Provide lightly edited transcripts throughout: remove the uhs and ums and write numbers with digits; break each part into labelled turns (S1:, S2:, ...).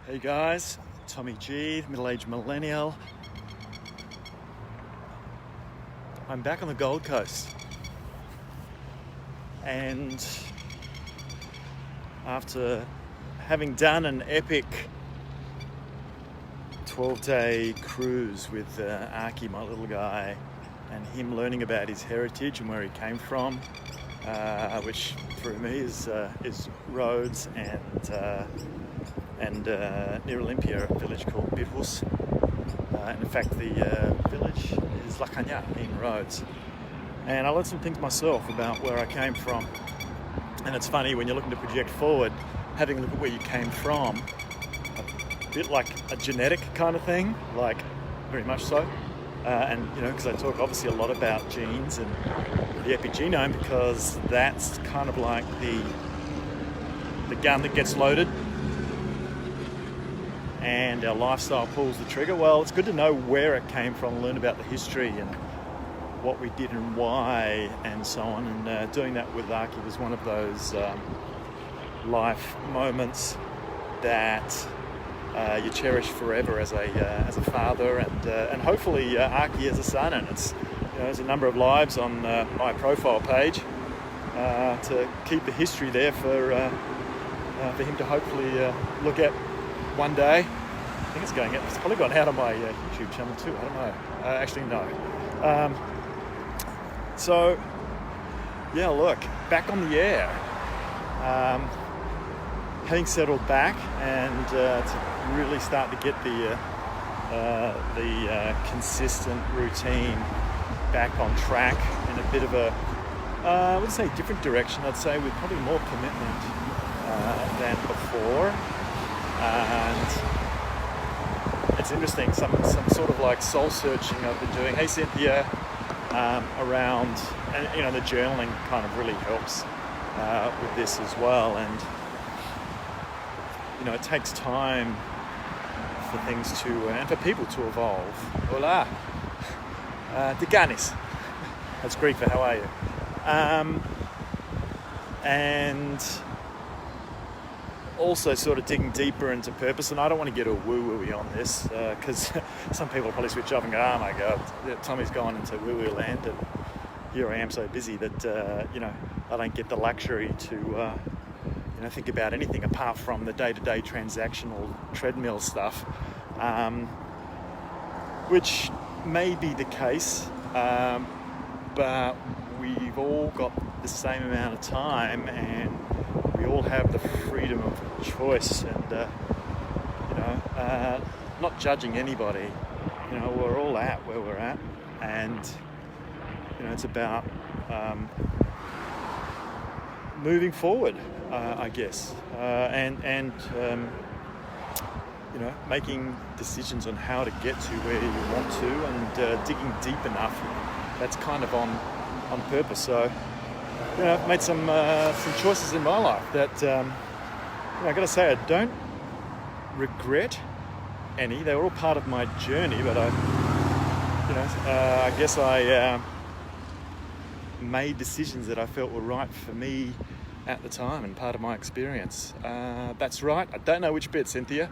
S1: Hey guys, Tommy G, Middleaged Millennial. I'm back on the Gold Coast, and after having done an epic 12-day cruise with Arky, my little guy, and him learning about his heritage and where he came from, which for me is Rhodes and near Olympia, a village called Middleaged. And in fact, the village is Lakanya in Rhodes. And I learned some things myself about where I came from. And it's funny when you're looking to project forward, having a look at where you came from, a bit like a genetic kind of thing, like very much so. And because I talk obviously a lot about genes and the epigenome, because that's kind of like the gun that gets loaded and our lifestyle pulls the trigger. Well, it's good to know where it came from, learn about the history and what we did and why and so on. And doing that with Arky was one of those life moments that you cherish forever as a father, and hopefully Arky as a son. And it's there's a number of lives on my profile page to keep the history there for him to hopefully look at one day. I think it's probably gone out on my YouTube channel too. I don't know. Actually, no. So, yeah, look, back on the air. Having settled back and to really start to get the consistent routine back on track in a bit of a, I wouldn't say different direction. I'd say with probably more commitment than before. And it's interesting, some sort of like soul searching I've been doing. Hey Cynthia, around, and the journaling kind of really helps with this as well. And it takes time for things to and for people to evolve. Hola, de ganis. That's Greek for how are you? And also sort of digging deeper into purpose. And I don't want to get all woo-woo-y on this because some people will probably switch off and go, oh my God, Tommy's gone into woo-woo land, and here I am so busy that I don't get the luxury to think about anything apart from the day-to-day transactional treadmill stuff, which may be the case, but we've all got the same amount of time, and we all have the freedom of choice, and not judging anybody. We're all at where we're at, and it's about moving forward, I guess, and making decisions on how to get to where you want to, and digging deep enough. That's kind of on purpose. So I've made some choices in my life that I gotta say I don't regret any. They were all part of my journey, but I guess I made decisions that I felt were right for me at the time and part of my experience. That's right. I don't know which bit, Cynthia,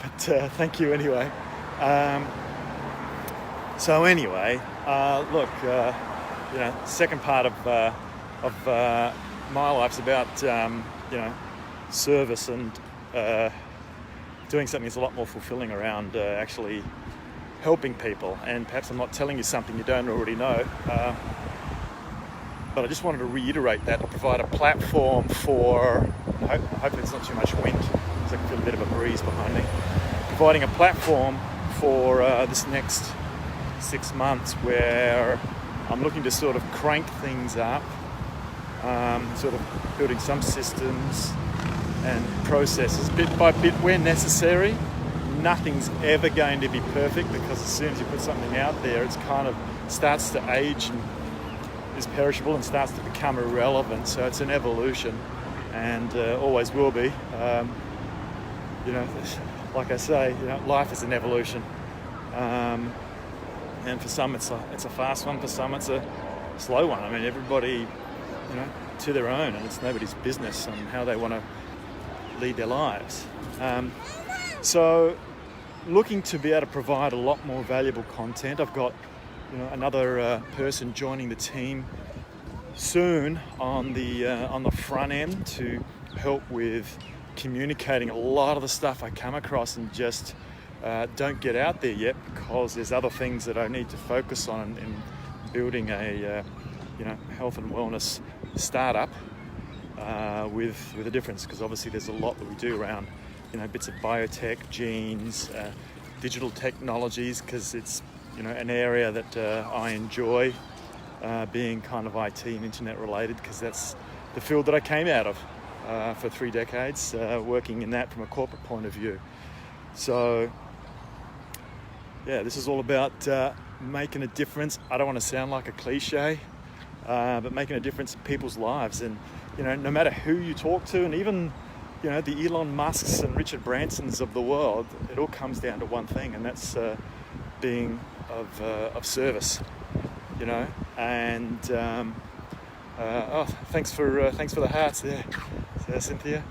S1: but thank you anyway. So anyway, look, second part of my life's about service and doing something that's a lot more fulfilling around actually helping people. And perhaps I'm not telling you something you don't already know, but I just wanted to reiterate that, to provide a platform for, I hope there's not too much wind, because I can feel a bit of a breeze behind me, providing a platform for this next 6 months where I'm looking to sort of crank things up, sort of building some systems and processes bit by bit where necessary. Nothing's ever going to be perfect, because as soon as you put something out there, it's kind of starts to age and is perishable and starts to become irrelevant. So it's an evolution, and always will be. Like I say, life is an evolution. And for some it's a fast one, for some it's a slow one. I mean, everybody, to their own, and it's nobody's business on how they want to lead their lives. So looking to be able to provide a lot more valuable content. I've got another person joining the team soon on the front end to help with communicating a lot of the stuff I come across and just don't get out there yet, because there's other things that I need to focus on in building a health and wellness startup with a difference, because obviously there's a lot that we do around bits of biotech, genes, digital technologies, because it's an area that I enjoy, being kind of IT and internet related, because that's the field that I came out of for 3 decades, working in that from a corporate point of view. So yeah, this is all about making a difference. I don't want to sound like a cliche, but making a difference in people's lives. And no matter who you talk to, and even the Elon Musks and Richard Bransons of the world, it all comes down to one thing, and that's being of service. And thanks for the hearts there, Cynthia.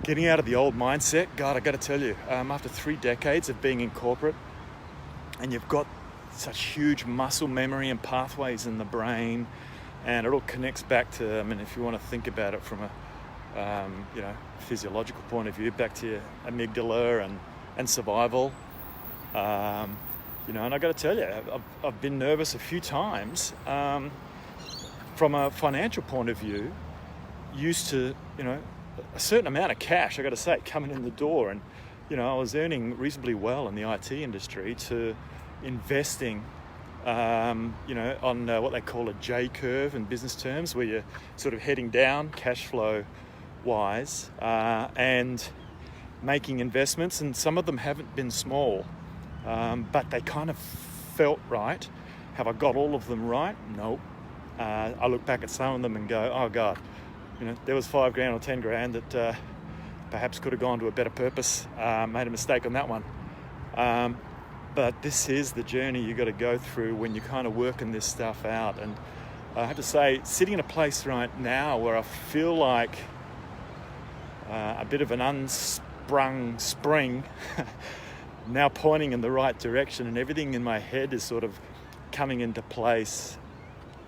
S1: Getting out of the old mindset. God, I got to tell you, after 3 decades of being in corporate, and you've got such huge muscle memory and pathways in the brain, and it all connects back to, if you want to think about it from a physiological point of view, back to your amygdala and survival. And I got to tell you, I've been nervous a few times. From a financial point of view, used to a certain amount of cash, I got to say, coming in the door, and I was earning reasonably well in the IT industry, to investing on what they call a J curve in business terms, where you're sort of heading down cash flow wise, and making investments. And some of them haven't been small, but they kind of felt right. Have I got all of them right? Nope. I look back at some of them and go, oh God, there was $5,000 or $10,000 that perhaps could have gone to a better purpose. Made a mistake on that one. But this is the journey you got to go through when you're kind of working this stuff out. And I have to say, sitting in a place right now where I feel like a bit of an unsprung spring, now pointing in the right direction, and everything in my head is sort of coming into place.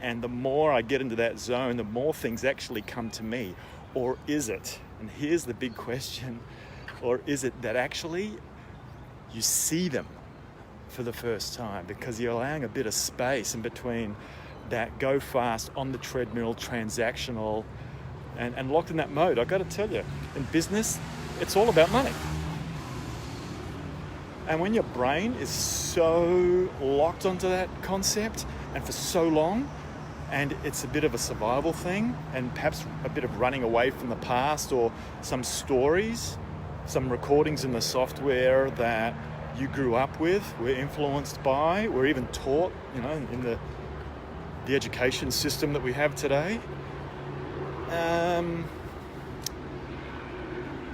S1: And the more I get into that zone, the more things actually come to me. Or is it, and here's the big question, or is it that actually you see them for the first time, because you're allowing a bit of space in between that go fast, on the treadmill, transactional, and locked in that mode? I've got to tell you, in business, it's all about money. And when your brain is so locked onto that concept, and for so long, and it's a bit of a survival thing, and perhaps a bit of running away from the past, or some stories, some recordings in the software that you grew up with, were influenced by, were even taught, in the education system that we have today,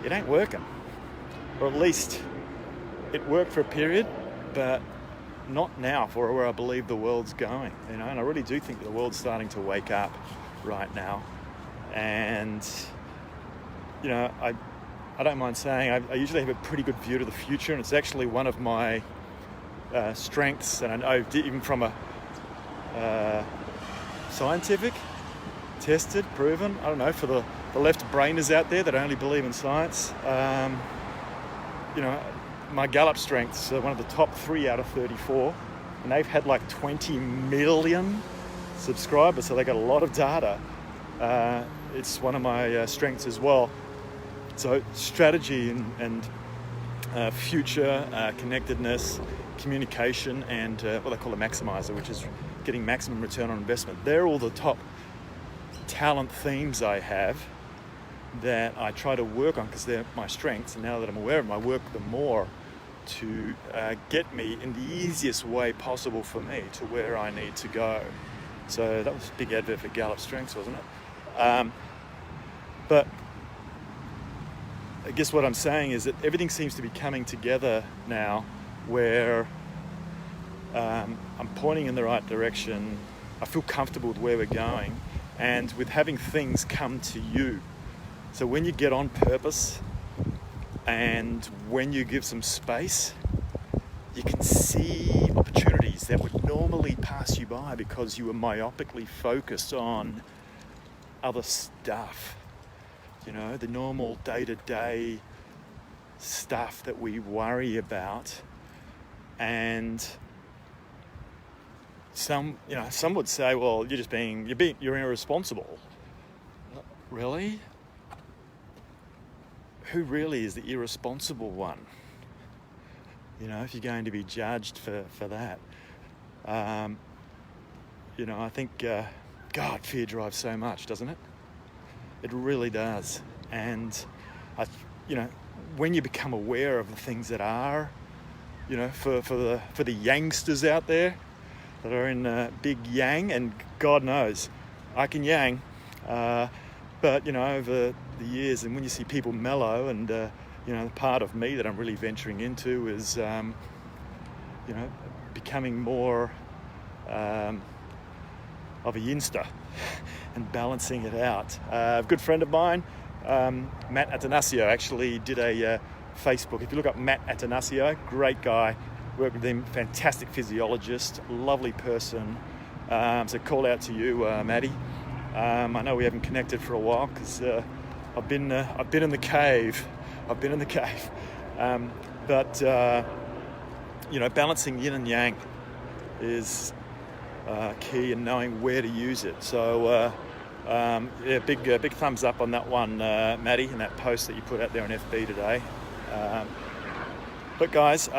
S1: it ain't working. Or at least it worked for a period, but not now for where I believe the world's going, and I really do think the world's starting to wake up right now. And I don't mind saying I usually have a pretty good view to the future, and it's actually one of my strengths. And I know, even from a scientific, tested, proven, I don't know, for the left-brainers out there that only believe in science, my gallop strengths are one of the top 3 out of 34, and they've had like 20 million subscribers, so they got a lot of data. It's one of my strengths as well. So strategy and future connectedness, communication, and what they call a maximizer, which is getting maximum return on investment. They're all the top talent themes I have that I try to work on, because they're my strengths, and now that I'm aware of them, I work them more to get me in the easiest way possible for me to where I need to go. So that was a big advert for Gallop Strengths, wasn't it? But I guess what I'm saying is that everything seems to be coming together now, where I'm pointing in the right direction. I feel comfortable with where we're going, and with having things come to you. So when you get on purpose and when you give some space, you can see opportunities that would normally pass you by because you were myopically focused on other stuff. You know, the normal day-to-day stuff that we worry about. And some would say, well, you're irresponsible. Really? Who really is the irresponsible one? You know, if you're going to be judged for that. I think, God, fear drives so much, doesn't it? It really does. And, when you become aware of the things that are, for the youngsters out there that are in big yang, and God knows, I can yang, but, over the years, and when you see people mellow, and, the part of me that I'm really venturing into is, becoming more of a yinster and balancing it out. A good friend of mine, Matt Atanasio, actually did a Facebook. If you look up Matt Atanasio, great guy, worked with him, fantastic physiologist, lovely person. So call out to you, Maddie. I know we haven't connected for a while because I've been in the cave. Balancing yin and yang is key, and knowing where to use it. So big thumbs up on that one, Maddie, and that post that you put out there on FB today. But guys,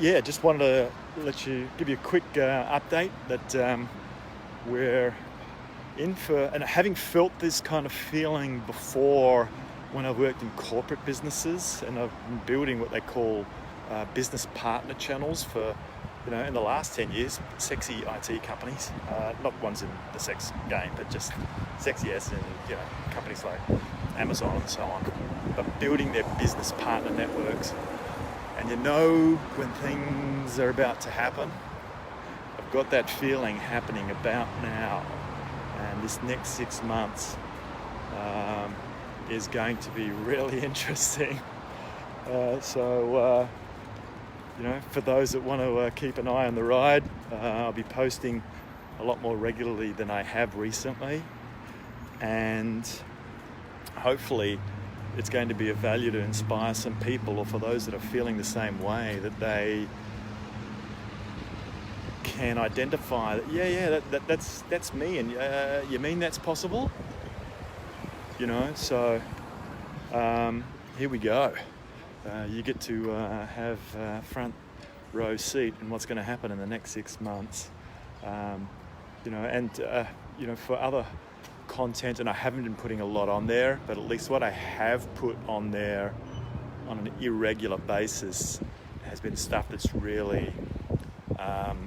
S1: just wanted to give you a quick update that we're in for, and having felt this kind of feeling before when I've worked in corporate businesses, and I've been building what they call business partner channels for, in the last 10 years, sexy IT companies, not ones in the sex game, but just sexy as in, companies like Amazon and so on, but building their business partner networks. And when things are about to happen, I've got that feeling happening about now. And this next 6 months is going to be really interesting. For those that want to keep an eye on the ride, I'll be posting a lot more regularly than I have recently. And hopefully it's going to be of value to inspire some people, or for those that are feeling the same way, that they can identify that that's me, and you mean that's possible? So here we go. You get to have front row seat in what's going to happen in the next 6 months. For other content, and I haven't been putting a lot on there, but at least what I have put on there on an irregular basis has been stuff that's really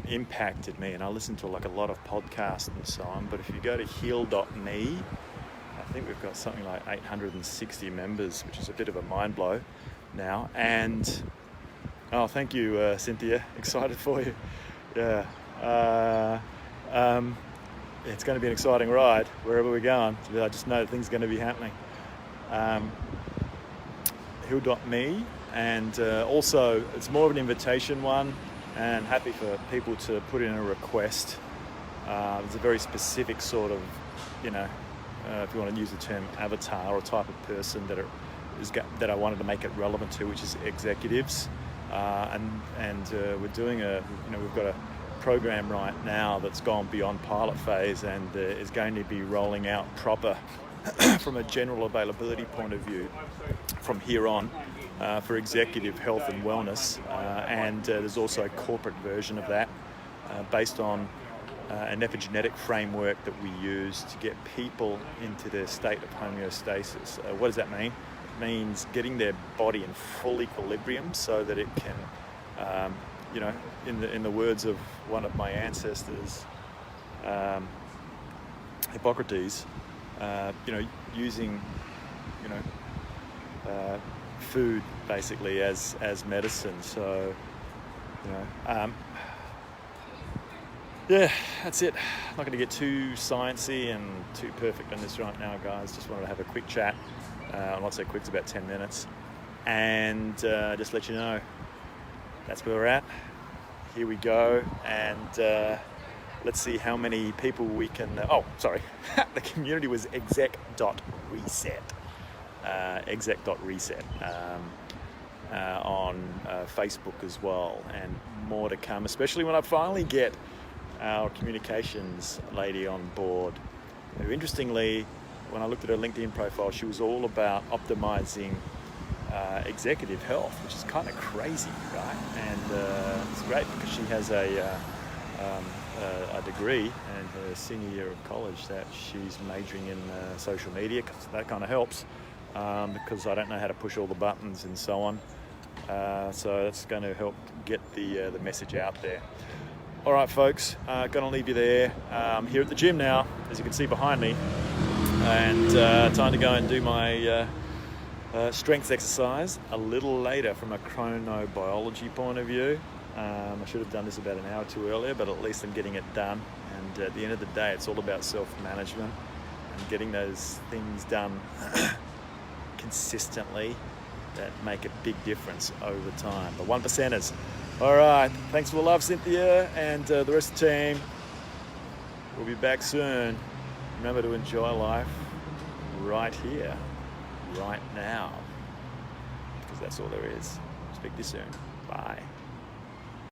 S1: impacted me. And I listen to a lot of podcasts and so on, but if you go to heal.me, I think we've got something like 860 members, which is a bit of a mind blow now. And thank you, Cynthia, excited for you. It's going to be an exciting ride wherever we're going. I just know things are going to be happening. Heal.me, and also it's more of an invitation one, and happy for people to put in a request. It's a very specific sort of, if you want to use the term avatar, or type of person that I wanted to make it relevant to, which is executives. We're doing we've got a program right now that's gone beyond pilot phase, and is going to be rolling out proper from a general availability point of view from here on, for executive health and wellness. There's also a corporate version of that based on an epigenetic framework that we use to get people into their state of homeostasis. What does that mean? It means getting their body in full equilibrium so that it can, in the words of one of my ancestors, Hippocrates, using, food basically as medicine. So, Yeah, that's it. Not going to get too sciencey and too perfect on this right now, guys. Just wanted to have a quick chat. I'll not say quick, it's about 10 minutes. And just let you know, that's where we're at. Here we go. And let's see how many people we can... oh, sorry. The community was exec.reset. Exec.reset. On Facebook as well. And more to come, especially when I finally get our communications lady on board, who interestingly, when I looked at her LinkedIn profile, she was all about optimizing executive health, which is kind of crazy, right? And it's great because she has a degree in her senior year of college that she's majoring in social media, because that kind of helps, because I don't know how to push all the buttons and so on. So that's going to help get the message out there. All right, folks, going to leave you there. I'm here at the gym now, as you can see behind me, and time to go and do my strength exercise a little later from a chronobiology point of view. I should have done this about an hour or two earlier, but at least I'm getting it done. And at the end of the day, it's all about self-management and getting those things done consistently that make a big difference over time. The 1%ers. All right, thanks for the love, Cynthia, and the rest of the team. We'll be back soon. Remember to enjoy life right here, right now, because that's all there is. Speak to you soon. Bye.